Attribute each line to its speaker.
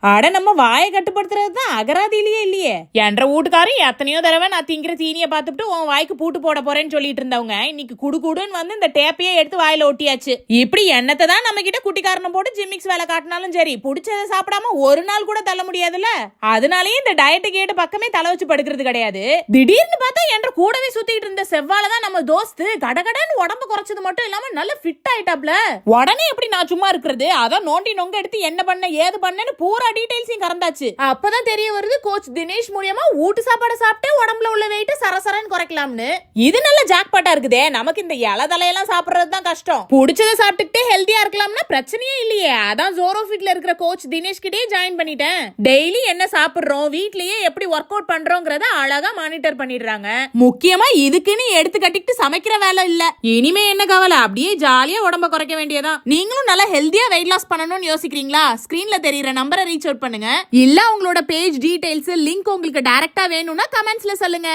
Speaker 1: அட நம்ம வாயை கட்டுப்படுத்துறதுதான் அகராதியிலேயே இல்லையே. என்ற வீட்டுக்காரும் எத்தனையோ தடவை நான் திங்கிற தீனியை பார்த்துட்டு உன் வாய்க்கு பூட்டு போட போறேன்னு சொல்லிட்டு இருந்தவங்க இன்னைக்கு குடுன்னு வந்து இந்த டேப்பையே எடுத்து வாயில ஒட்டியாச்சு. இப்படி எண்ணத்தை தான் நம்ம கிட்ட குட்டிக்காரனை போட்டு ஜிம்மிக்ஸ் வேலை காட்டினாலும் சரி, பிடிச்சதை சாப்பிடாம ஒரு நாள் கூட தள்ள முடியாதுல்ல. அதனாலயே இந்த டயட்டு கேட்டு பக்கமே தலை வச்சு படுக்கிறது கிடையாது. திடீர்னு பார்த்தா என்ற கூடவே சுத்திட்டு இருந்த செவ்வாலதான் நம்ம தோஸ்து கடகடன்னு உடம்பு குறைச்சது மட்டும் இல்லாம நல்ல ஃபிட் ஆயிட்டாப்ல. உடனே எப்படி நான் சும்மா இருக்கிறது, அதான் நோண்டி நொங்க எடுத்து என்ன பண்ண ஏது பண்ணேன்னு பூரா டீடைல்ஸையும் கறந்தாச்சு. அப்பதான் தெரிய வருது கோச் தினேஷ் மூலமா ஊட்டு சாப்பாடு சாப்பிட்டு உடம்புல உள்ள வெயிட் சரசரன்னு குறைக்கலாம்னு. இது நல்ல ஜாக்பாட்டா இருக்குதே. நமக்கு இந்த இலை தலையெல்லாம் சாப்பிடுறது தான் கஷ்டம். பிடிச்சதை சாப்பிட்டுட்டு ஹெல்தியா இருக்கலாம்னா பிரச்சனையே இல்லையே. அதான் ஜோரோ ஃபிட்ல இருக்கிற கோச் தினேஷ் கிட்டே ஜாயின் பண்ணிட்டேன். டெய்லி என்ன சாப்பிடுறோம், வீட்லயே எப்படி ஒர்க் அவுட் பண்றோங்கிறத அழகா மானிட்டர் பண்ணிடுறாங்க. முக்கியமா இதுக்குன்னு எடுத்து கட்டிட்டு சமைக்கிற வேலை இல்ல. இனிமே என்ன கவலை, அப்படியே ஜாலியா உடம்ப குறைக்க வேண்டியதான். நீங்களும் நல்லா ஹெல்தியா வெயிட் லாஸ் பண்ணணும்னு யோசிக்கிறீங்களா? ஸ்கிரீன்ல தெரியுற நம்பரை ரீச் அவுட் பண்ணுங்க. இல்ல உங்களோட பேஜ் டீடைல்ஸ் லிங்க் உங்களுக்கு டைரக்டா வேணும்னா கமெண்ட்ஸ்ல சொல்லுங்க.